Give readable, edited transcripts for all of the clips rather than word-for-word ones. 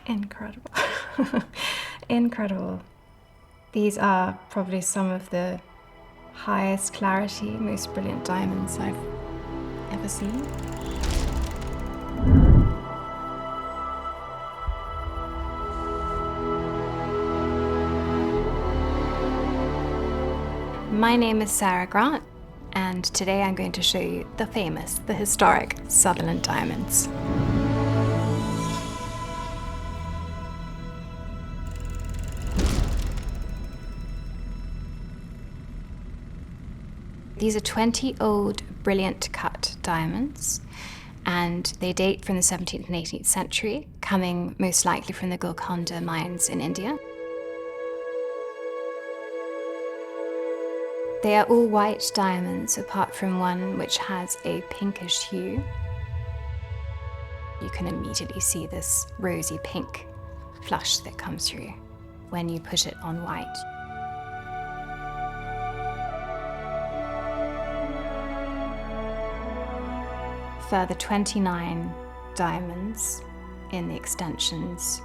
Incredible. Incredible. These are probably some of the highest clarity, most brilliant diamonds I've ever seen. My name is Sarah Grant, and today I'm going to show you the famous, the historic Sutherland Diamonds. These are 20 old, brilliant cut diamonds, and they date from the 17th and 18th century, coming most likely from the Golconda mines in India. They are all white diamonds, apart from one which has a pinkish hue. You can immediately see this rosy pink flush that comes through when you put it on white. Further 29 diamonds in the extensions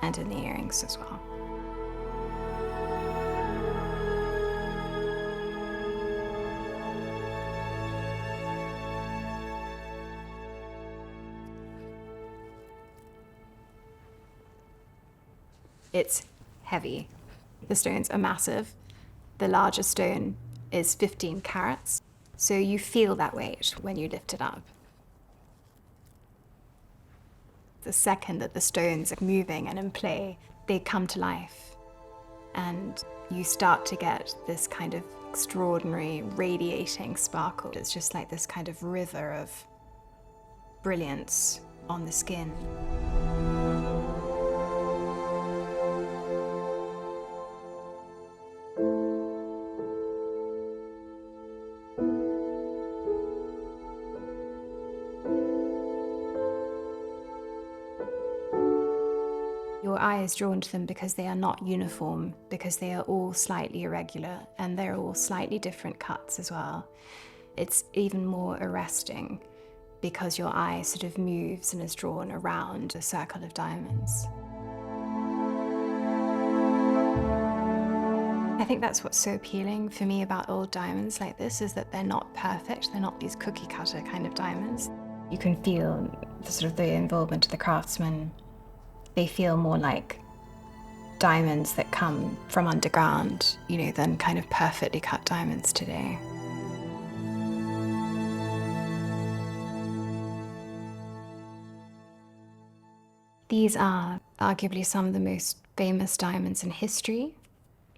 and in the earrings as well. It's heavy. The stones are massive. The largest stone is 15 carats, so you feel that weight when you lift it up. The second that the stones are moving and in play, they come to life, and you start to get this kind of extraordinary radiating sparkle. It's just like this kind of river of brilliance on the skin. Your eye is drawn to them because they are not uniform, because they are all slightly irregular, and they're all slightly different cuts as well. It's even more arresting because your eye sort of moves and is drawn around a circle of diamonds. I think that's what's so appealing for me about old diamonds like this, is that they're not perfect. They're not these cookie cutter kind of diamonds. You can feel the involvement of the craftsman. They feel more like diamonds that come from underground, than kind of perfectly cut diamonds today. These are arguably some of the most famous diamonds in history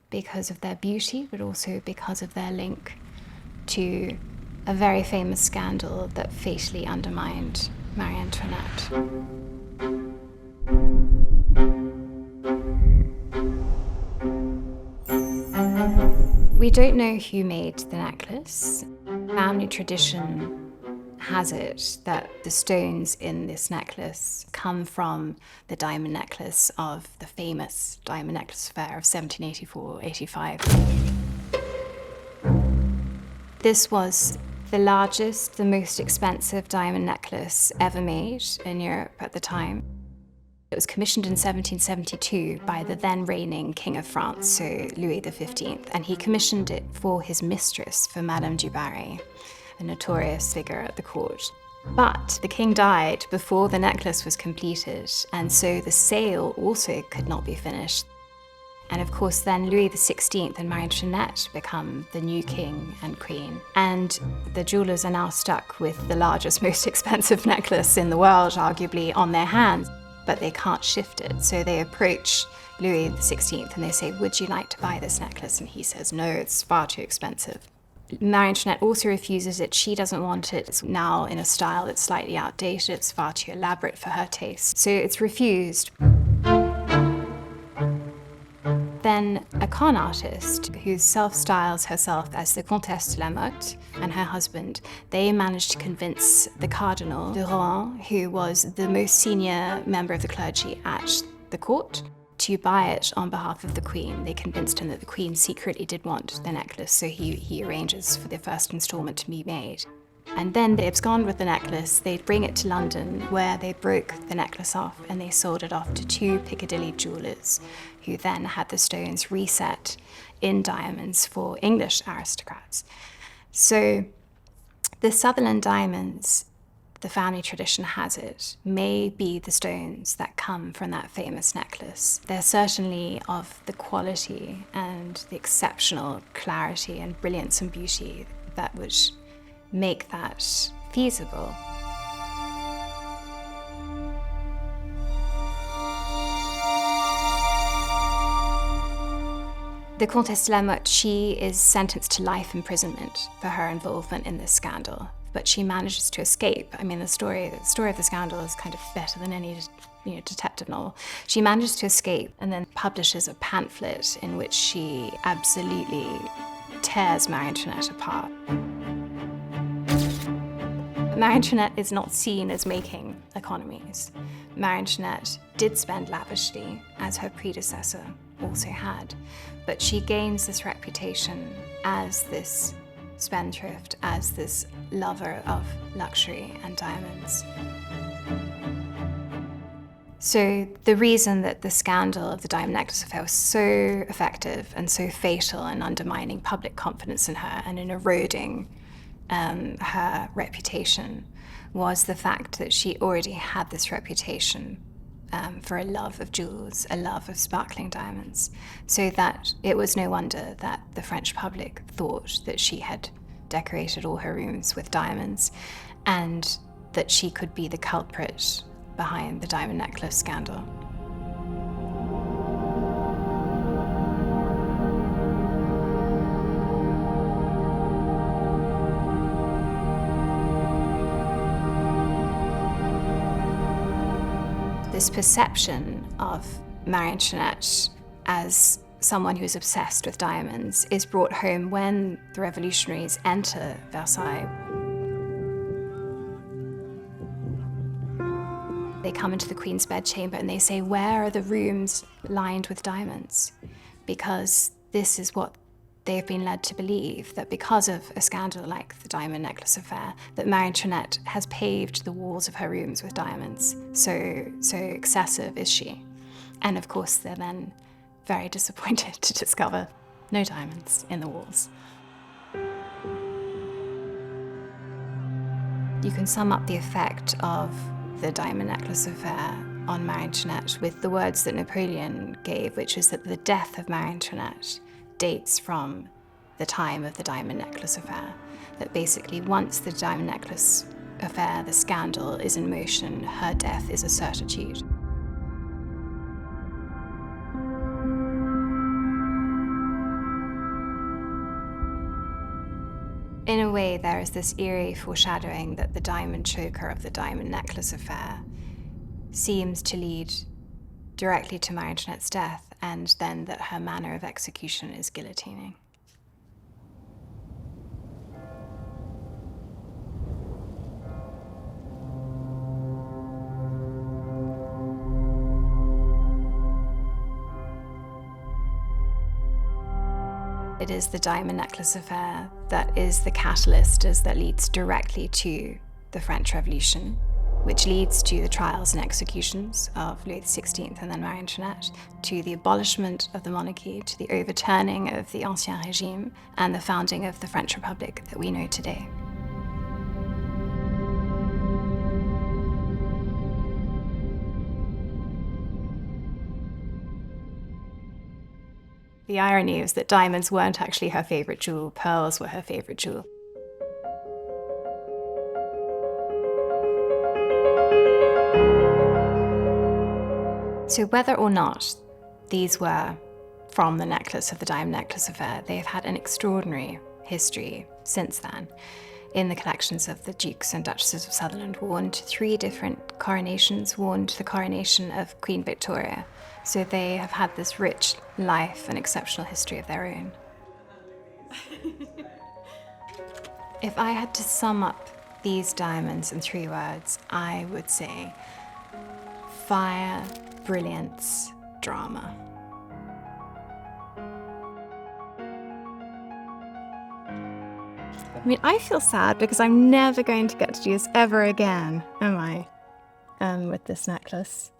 because of their beauty, but also because of their link to a very famous scandal that fatally undermined Marie Antoinette. We don't know who made the necklace. Family tradition has it that the stones in this necklace come from the diamond necklace of the famous diamond necklace affair of 1784-85. This was the largest, the most expensive diamond necklace ever made in Europe at the time. It was commissioned in 1772 by the then reigning King of France, so Louis XV, and he commissioned it for his mistress, for Madame du Barry, a notorious figure at the court. But the king died before the necklace was completed, and so the sale also could not be finished. And of course then Louis XVI and Marie Antoinette become the new king and queen. And the jewelers are now stuck with the largest, most expensive necklace in the world, arguably, on their hands. But they can't shift it. So they approach Louis XVI and they say, "Would you like to buy this necklace?" And he says, "No, it's far too expensive." Marie Antoinette also refuses it. She doesn't want it. It's now in a style that's slightly outdated. It's far too elaborate for her taste. So it's refused. Then a con artist who self-styles herself as the Comtesse de la Motte and her husband, they managed to convince the Cardinal de Rohan, who was the most senior member of the clergy at the court, to buy it on behalf of the Queen. They convinced him that the Queen secretly did want the necklace, so he arranges for the first installment to be made. And then they abscond with the necklace. They'd bring it to London, where they broke the necklace off and they sold it off to two Piccadilly jewellers, who then had the stones reset in diamonds for English aristocrats. So the Sutherland Diamonds, the family tradition has it, may be the stones that come from that famous necklace. They're certainly of the quality and the exceptional clarity and brilliance and beauty that would make that feasible. The Comtesse de la Motte, she is sentenced to life imprisonment for her involvement in this scandal, but she manages to escape. I mean, the story of the scandal is kind of better than any detective novel. She manages to escape and then publishes a pamphlet in which she absolutely tears Marie Antoinette apart. Marie Antoinette is not seen as making economies. Marie Antoinette did spend lavishly, as her predecessor also had, but she gains this reputation as this spendthrift, as this lover of luxury and diamonds. So the reason that the scandal of the diamond necklace affair was so effective and so fatal in undermining public confidence in her and in eroding her reputation was the fact that she already had this reputation for a love of jewels, a love of sparkling diamonds, so that it was no wonder that the French public thought that she had decorated all her rooms with diamonds and that she could be the culprit behind the diamond necklace scandal. This perception of Marie Antoinette as someone who is obsessed with diamonds is brought home when the revolutionaries enter Versailles. They come into the Queen's bedchamber and they say, "Where are the rooms lined with diamonds?" Because this is what they've been led to believe, that because of a scandal like the diamond necklace affair, that Marie Antoinette has paved the walls of her rooms with diamonds. So excessive is she. And of course, they're then very disappointed to discover no diamonds in the walls. You can sum up the effect of the diamond necklace affair on Marie Antoinette with the words that Napoleon gave, which is that the death of Marie Antoinette dates from the time of the diamond necklace affair. That basically once the diamond necklace affair, the scandal, is in motion, her death is a certitude. In a way, there is this eerie foreshadowing that the diamond choker of the diamond necklace affair seems to lead directly to Marie Antoinette's death, and then that her manner of execution is guillotining. It is the diamond necklace affair that is the catalyst, that leads directly to the French Revolution, which leads to the trials and executions of Louis XVI and then Marie Antoinette, to the abolishment of the monarchy, to the overturning of the Ancien Régime, and the founding of the French Republic that we know today. The irony is that diamonds weren't actually her favorite jewel, pearls were her favorite jewel. So whether or not these were from the necklace of the diamond necklace affair, they have had an extraordinary history since then. In the collections of the Dukes and Duchesses of Sutherland, worn to 3 different coronations, worn to the coronation of Queen Victoria. So they have had this rich life and exceptional history of their own. If I had to sum up these diamonds in 3 words, I would say fire, brilliance, drama. I mean, I feel sad because I'm never going to get to do this ever again, am I? With this necklace.